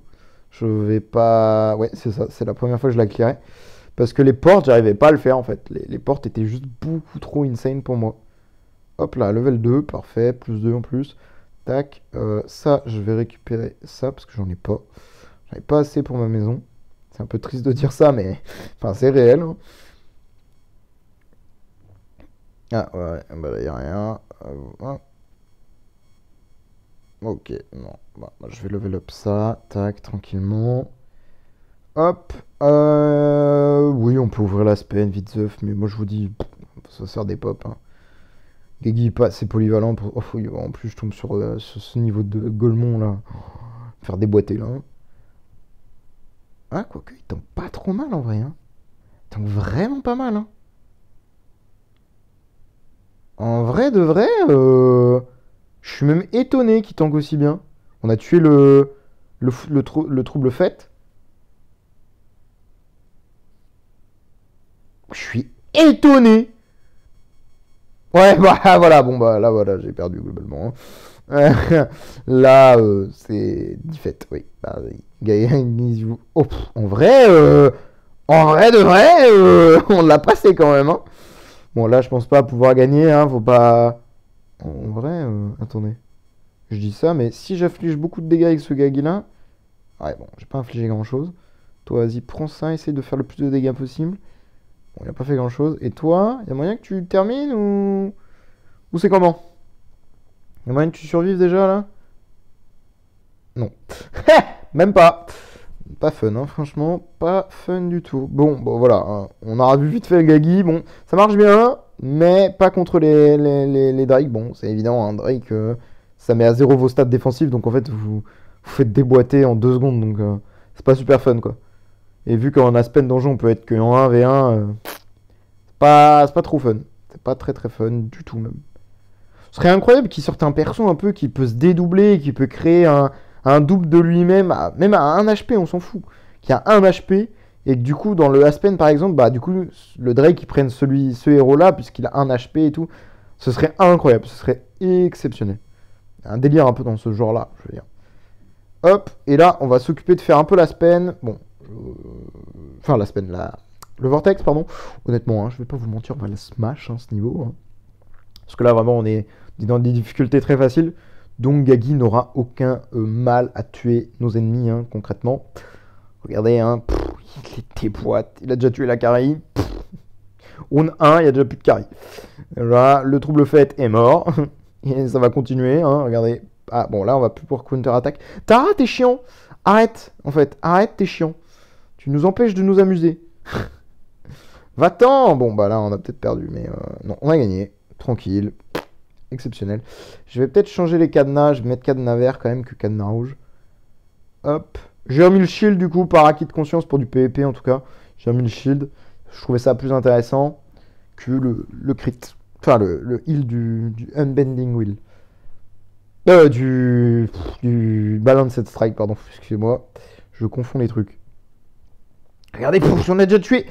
Je vais pas... Ouais, c'est ça. C'est la première fois que je la clearais. Parce que les portes, j'arrivais pas à le faire, en fait. Les portes étaient juste beaucoup trop insane pour moi. Hop là, level 2, parfait. Plus 2 en plus. Tac. Ça, je vais récupérer ça parce que j'en ai pas. J'en ai pas assez pour ma maison. C'est un peu triste de dire ça, mais... Enfin, c'est réel, hein. Ah, ouais, bah là, y a rien. Ok, non. Bah, je vais level up ça. Tac, tranquillement. Hop. Oui, on peut ouvrir la spin, vite zeuf, mais moi je vous dis, ça sert des pop, hein. Gagi pas assez polyvalent pour... Oh, oui, en plus je tombe sur ce niveau de Golemon là. Faire déboîter là, hein. Ah, quoique, il tombe pas trop mal en vrai, hein. Il tombe vraiment pas mal, hein. En vrai de vrai, je suis même étonné qu'il tank aussi bien. On a tué le trouble fait. Je suis étonné. Ouais, bah voilà, bon bah là voilà, j'ai perdu globalement, hein. Là, c'est défaite, oui. Bah, oui. Oh, en vrai de vrai, on l'a passé quand même, hein. Bon, là, je pense pas pouvoir gagner, hein. Faut pas. En vrai, attendez. Je dis ça, mais si j'afflige beaucoup de dégâts avec ce Gagi-là. Ouais, bon, j'ai pas infligé grand-chose. Toi, vas-y, prends ça, essaye de faire le plus de dégâts possible. Bon, il a pas fait grand-chose. Et toi, il y a moyen que tu termines ou c'est comment? Il y a moyen que tu survives déjà, là? Non. Même pas. Pas fun, hein, franchement, pas fun du tout. Bon, voilà, hein. On aura vu vite fait le Gagi. Bon, ça marche bien, mais pas contre les Drake. Bon, c'est évident, un Drake, ça met à zéro vos stats défensifs, donc en fait, vous faites déboîter en 2 secondes, donc c'est pas super fun, quoi. Et vu qu'en Aspen Donjon, on peut être qu'en 1v1, c'est pas trop fun. C'est pas très très fun du tout, même. Ce serait incroyable qu'il sorte un perso un peu qui peut se dédoubler, qui peut créer un double de lui-même, même à 1 HP, on s'en fout. Qui a 1 HP, et que du coup, dans le Aspen par exemple, bah du coup, le Drake, il prenne ce héros-là, puisqu'il a 1 HP et tout. Ce serait incroyable, ce serait exceptionnel. Un délire un peu dans ce genre-là, je veux dire. Hop, et là, on va s'occuper de faire un peu l'Aspen. Bon, enfin l'Aspen, le Vortex, pardon. Honnêtement, hein, je vais pas vous mentir, on va la smash, hein, ce niveau. Hein. Parce que là, vraiment, on est dans des difficultés très faciles. Donc, Gagi n'aura aucun mal à tuer nos ennemis, hein, concrètement. Regardez, hein, il est déboîte. Il a déjà tué la Kari. Round 1, il y a déjà plus de Kari. Là, le trouble fait est mort. Et ça va continuer, hein, regardez. Ah, bon, là, on va plus pouvoir counter-attaque. Tara, t'es chiant. Arrête, en fait. Arrête, t'es chiant. Tu nous empêches de nous amuser. Va-t'en. Bon, bah là, on a peut-être perdu, mais non, on a gagné. Tranquille. Exceptionnel. Je vais peut-être changer les cadenas. Je vais mettre cadenas vert quand même que cadenas rouge. Hop. J'ai remis le shield du coup par acquis de conscience pour du PvP en tout cas. J'ai remis le shield. Je trouvais ça plus intéressant que le crit. Enfin, le heal du Unbending Will. Du Balanced Strike, pardon. Excusez-moi. Je confonds les trucs. Regardez, on a déjà tué.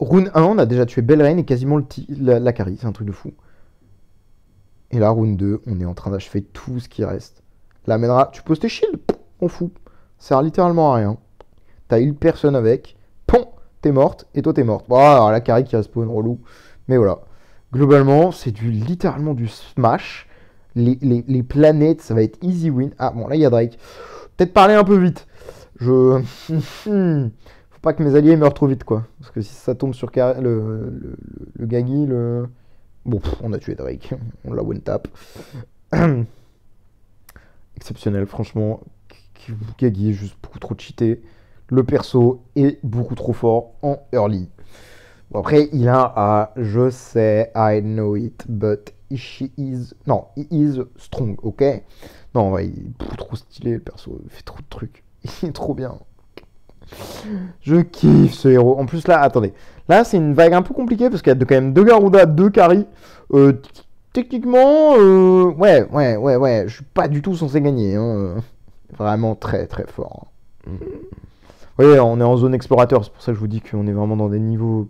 Rune 1, on a déjà tué Belrain et quasiment la Kari. C'est un truc de fou. Et là, round 2, on est en train d'achever tout ce qui reste. Là, mènera. Tu poses tes shields, on fout. Ça sert littéralement à rien. T'as heal personne avec. Pon, t'es morte. Et toi, t'es morte. Bon, alors, la Kari qui respawn, relou. Mais voilà. Globalement, c'est littéralement du smash. Les planètes, ça va être easy win. Ah, bon, là, il y a Drake. Peut-être parler un peu vite. Faut pas que mes alliés meurent trop vite, quoi. Parce que si ça tombe sur le Gagi, Bon, on a tué Drake. On l'a one tap. Exceptionnel, franchement. Gagi est juste beaucoup trop cheaté. Le perso est beaucoup trop fort en early. Bon, après, il a un je sais, I know it, but he is strong, ok? Non, ouais, il est beaucoup trop stylé, le perso. Il fait trop de trucs. Il est trop bien. Je kiffe ce héros. En plus, là, attendez. Là, c'est une vague un peu compliquée parce qu'il y a quand même 2 Garuda, 2 Kari. Techniquement, ouais. Je suis pas du tout censé gagner. Hein. Vraiment très, très fort. Vous voyez, on est en zone explorateur. C'est pour ça que je vous dis qu'on est vraiment dans des niveaux.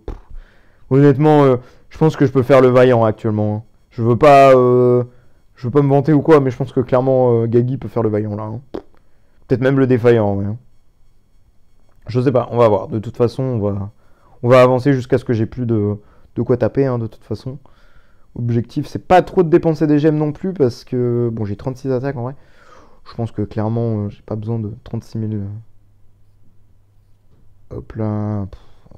Honnêtement, je pense que je peux faire le vaillant actuellement. Hein. Je veux pas me vanter ou quoi, mais je pense que clairement, Gagi peut faire le vaillant là. Hein. Peut-être même le défaillant. Ouais. Je sais pas, on va voir. De toute façon, on va avancer jusqu'à ce que j'ai plus de quoi taper, hein, de toute façon. Objectif, c'est pas trop de dépenser des gemmes non plus, parce que, bon, j'ai 36 attaques en vrai. Je pense que clairement, j'ai pas besoin de 36 000. Hop là.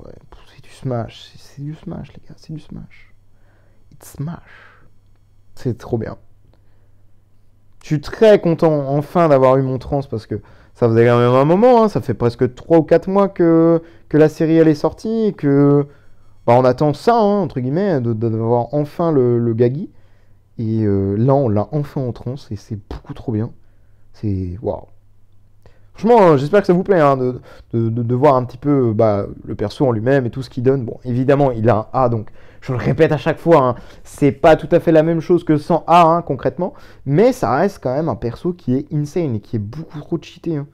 Ouais, c'est du smash. C'est du smash, les gars, c'est du smash. It's smash. C'est trop bien. Je suis très content, enfin, d'avoir eu mon trans, parce que ça faisait quand même un moment, hein, ça fait presque 3 ou 4 mois que la série elle est sortie et que bah, on attend ça, hein, entre guillemets, d'avoir enfin le Gagi. Et là, on l'a enfin en trans et c'est beaucoup trop bien. C'est waouh. Franchement, j'espère que ça vous plaît hein, de voir un petit peu bah, le perso en lui-même et tout ce qu'il donne. Bon, évidemment, il a un A, donc je le répète à chaque fois, hein, c'est pas tout à fait la même chose que sans A, hein, concrètement, mais ça reste quand même un perso qui est insane et qui est beaucoup trop cheaté. Hein.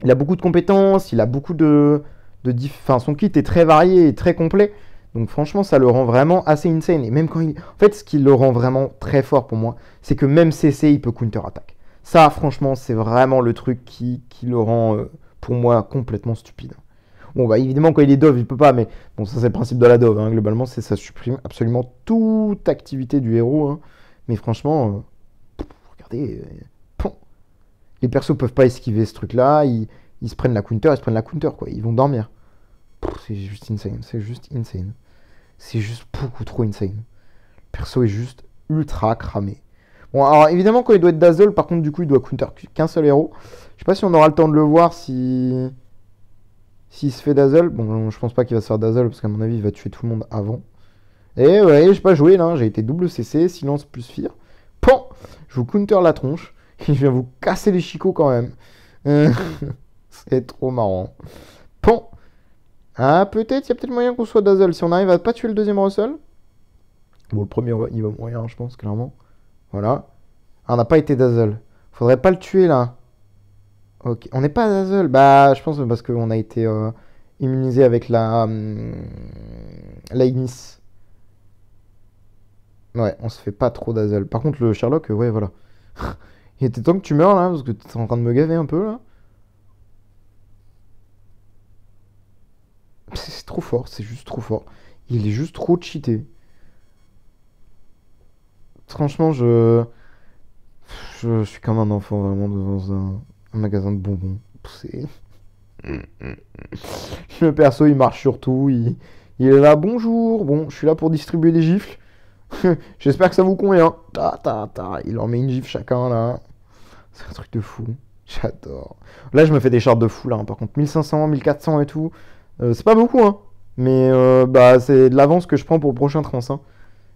Il a beaucoup de compétences, il a beaucoup enfin, son kit est très varié et très complet. Donc franchement, ça le rend vraiment assez insane. Et même quand il... En fait, ce qui le rend vraiment très fort pour moi, c'est que même CC, il peut counter-attaque. Ça, franchement, c'est vraiment le truc qui le rend, pour moi, complètement stupide. Bon, bah évidemment, quand il est dove, il peut pas, mais bon, ça, c'est le principe de la dove. Hein. Globalement, ça supprime absolument toute activité du héros. Hein. Mais franchement, regardez, les persos peuvent pas esquiver ce truc-là. Ils se prennent la counter, quoi. Ils vont dormir. C'est juste insane, c'est juste insane. C'est juste beaucoup trop insane. Le perso est juste ultra cramé. Bon, alors évidemment, quand il doit être dazzle, par contre, du coup, il doit counter qu'un seul héros. Je sais pas si on aura le temps de le voir si. S'il se fait dazzle. Bon, je pense pas qu'il va se faire dazzle parce qu'à mon avis, il va tuer tout le monde avant. Et ouais, j'ai pas joué là, j'ai été double CC, silence plus fear. Pan. Je vous counter la tronche. Et je viens vous casser les chicots quand même. C'est trop marrant. Pan. Ah, peut-être, il y a peut-être moyen qu'on soit dazzle. Si on arrive à pas tuer le deuxième Russell. Bon, le premier, il va mourir, je pense, clairement. Voilà. Ah, on n'a pas été dazzle. Faudrait pas le tuer là. Ok. On n'est pas dazzle. Bah, je pense parce qu'on a été immunisé avec la Ignis. Ouais, on se fait pas trop dazzle. Par contre, le Sherlock, ouais, voilà. Il était temps que tu meurs là, parce que t'es en train de me gaver un peu là. C'est trop fort, c'est juste trop fort. Il est juste trop cheaté. Franchement, je suis comme un enfant vraiment devant un magasin de bonbons. C'est... Le perso, il marche sur tout. Il est là, bonjour. Bon, je suis là pour distribuer des gifles. J'espère que ça vous convient. Il en met une gifle chacun là. C'est un truc de fou. J'adore. Là, je me fais des chartes de fou là. Par contre, 1500, 1400 et tout. C'est pas beaucoup, hein. Mais bah, c'est de l'avance que je prends pour le prochain trans. Hein.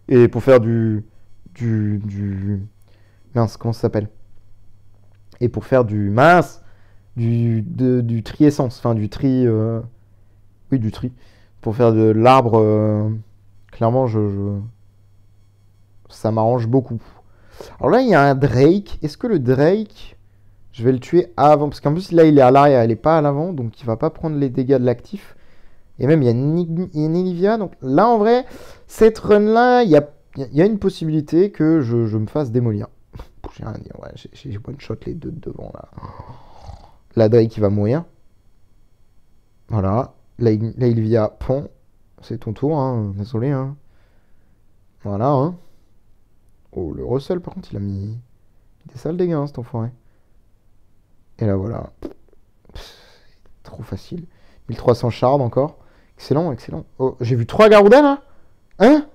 Et pour faire du. Mince, comment ça s'appelle? Et pour faire du. Mince! Du tri essence. Enfin, du tri. Oui, du tri. Pour faire de l'arbre. Clairement, ça m'arrange beaucoup. Alors là, il y a un Drake. Est-ce que le Drake. Je vais le tuer avant. Parce qu'en plus, là, il est à l'arrière. Il n'est pas à l'avant. Donc, il va pas prendre les dégâts de l'actif. Et même, il y a une Olivia. Donc là, en vrai, cette run-là, il y a une possibilité que je me fasse démolir. J'ai rien à dire. Ouais, j'ai one-shot les deux de devant, là. La Drake qui va mourir. Voilà. La Olivia, pont. C'est ton tour, hein. Désolé, hein. Voilà, hein. Oh, le Russell, par contre, il a mis des sales dégâts, hein, cet enfoiré. Et là, voilà. Trop facile. 1300 shards encore. Excellent, excellent. Oh, j'ai vu 3 Garuda, là. Hein?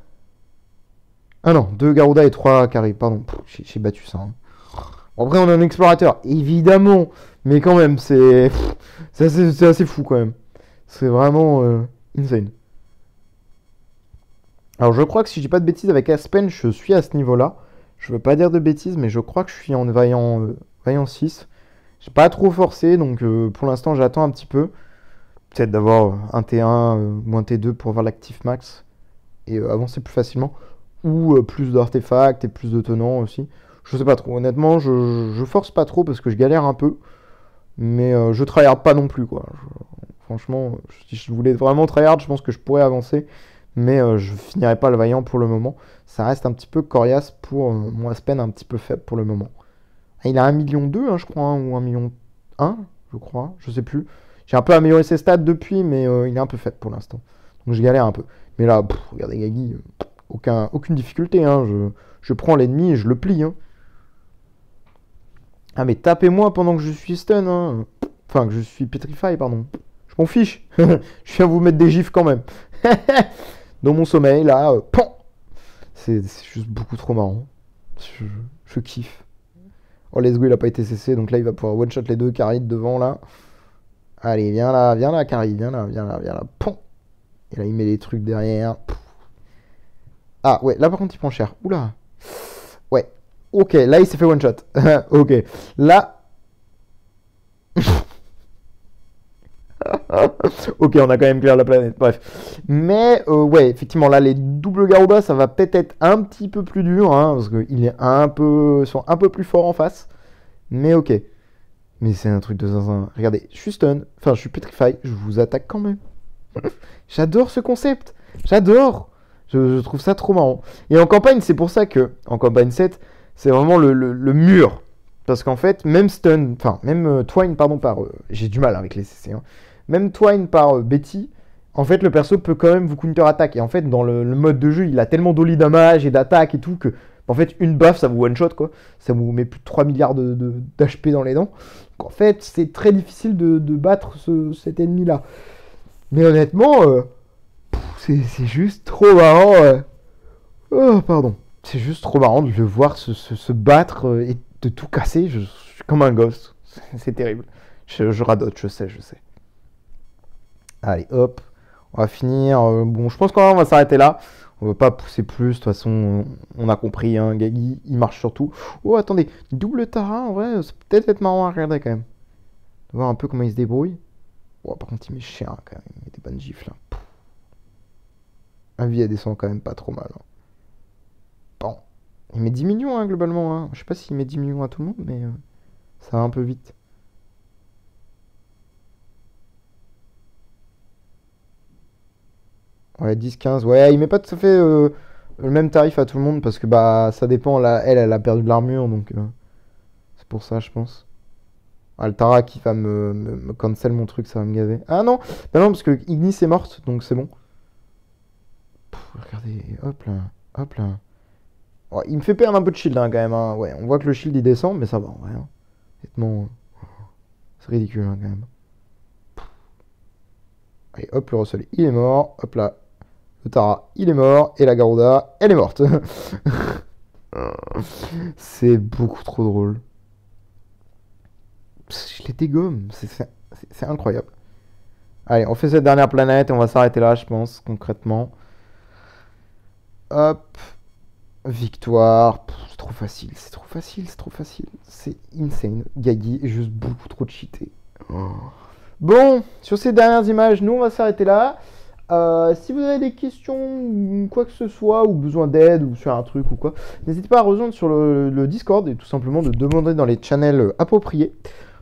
Ah non, 2 Garuda et 3 carrés. Pardon, j'ai battu ça. Hein. Bon, après, on est un explorateur, évidemment. Mais quand même, c'est assez fou, quand même. C'est vraiment insane. Alors, je crois que si je dis pas de bêtises, avec Aspen, je suis à ce niveau-là. Je veux pas dire de bêtises, mais je crois que je suis en vaillant 6. J'ai pas trop forcé, donc pour l'instant, j'attends un petit peu. Peut-être d'avoir un T1 ou un T2 pour avoir l'actif max et avancer plus facilement. Ou plus d'artefacts et plus de tenants aussi. Je sais pas trop. Honnêtement, je force pas trop parce que je galère un peu. Mais je tryhard pas non plus, quoi. Franchement, si je voulais vraiment tryhard, je pense que je pourrais avancer. Mais je finirai pas le vaillant pour le moment. Ça reste un petit peu coriace pour mon Aspen un petit peu faible pour le moment. Ah, il a 1,2 million, hein, je crois, hein, ou 1,1 million, je crois, je sais plus. J'ai un peu amélioré ses stats depuis, mais il est un peu faible pour l'instant. Donc je galère un peu. Mais là, regardez Gagi, aucune difficulté. Hein, je prends l'ennemi et je le plie. Hein. Ah mais tapez-moi pendant que je suis stun. Hein. Enfin, que je suis petrify, pardon. Je m'en fiche. Je viens vous mettre des gifs quand même. Dans mon sommeil, là, pan. C'est juste beaucoup trop marrant. Je kiffe. Oh, let's go, il a pas été cessé. Donc là, il va pouvoir one-shot les deux Carides devant, là. Allez, viens là, Carrie, viens là, pom. Et là, il met les trucs derrière. Ah, ouais, là, par contre, il prend cher. Oula. Ouais. Ok, là, il s'est fait one shot. Ok. Là. Ok, on a quand même clear la planète. Bref. Mais, ouais, effectivement, là, les doubles Garuda, ça va peut-être être un petit peu plus dur. Hein, parce qu'ils sont un peu plus forts en face. Mais ok. Mais c'est un truc de zinzin. Regardez, je suis stun. Enfin, je suis petrify. Je vous attaque quand même. J'adore ce concept. J'adore. Je trouve ça trop marrant. Et en campagne, c'est pour ça que, en campagne 7, c'est vraiment le mur. Parce qu'en fait, même stun, enfin, même Twine, pardon, par. J'ai du mal avec les CC. Hein. Même Twine par Betty, en fait, le perso peut quand même vous counter-attaque. Et en fait, dans le mode de jeu, il a tellement d'oli damage et d'attaque et tout que. En fait, une baffe, ça vous one-shot, quoi. Ça vous met plus de 3 milliards d'HP dans les dents. Donc, en fait, c'est très difficile de battre cet ennemi-là. Mais honnêtement, c'est juste trop marrant. Oh, pardon. C'est juste trop marrant de le voir se battre et de tout casser. Je suis comme un gosse. C'est terrible. Je radote, je sais, je sais. Allez, hop. On va finir. Bon, je pense qu'on va s'arrêter là. On va pas pousser plus. De toute façon, on a compris. Hein, Gaggy, il marche sur tout. Oh, attendez. Double Tara, en vrai, c'est peut-être être marrant à regarder quand même. Voir un peu comment il se débrouille. Oh, par contre, il met cher quand même. Il met des bonnes gifles. Là. La vie, elle descend quand même pas trop mal. Hein. Bon. Il met 10 millions, hein, globalement. Hein. Je sais pas s'il met 10 millions à tout le monde, mais ça va un peu vite. Ouais, 10, 15. Ouais, il met pas tout à fait le même tarif à tout le monde parce que bah ça dépend. Là, elle a perdu de l'armure, donc c'est pour ça, je pense. Ah, le Tara qui va me cancel mon truc, ça va me gaver. Ah non, bah non, parce que Ignis est morte, donc c'est bon. Regardez, hop là, hop là. Ouais, il me fait perdre un peu de shield hein, quand même. Hein. Ouais, on voit que le shield il descend, mais ça va en vrai. Hein. Honnêtement, c'est ridicule hein, quand même. Allez, hop, le Russell il est mort. Hop là, le Tara il est mort. Et la Garuda, elle est morte. C'est beaucoup trop drôle. Je les dégomme, c'est incroyable. Allez, on fait cette dernière planète et on va s'arrêter là, je pense, concrètement. Hop. Victoire. C'est trop facile, c'est trop facile, c'est trop facile. C'est insane. Gaggy est juste beaucoup trop cheaté. Oh. Bon, sur ces dernières images, nous on va s'arrêter là. Si vous avez des questions, ou quoi que ce soit, ou besoin d'aide, ou sur un truc ou quoi, n'hésitez pas à rejoindre sur le Discord et tout simplement de demander dans les channels appropriés.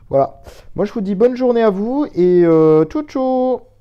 Voilà. Moi je vous dis bonne journée à vous et ciao ciao.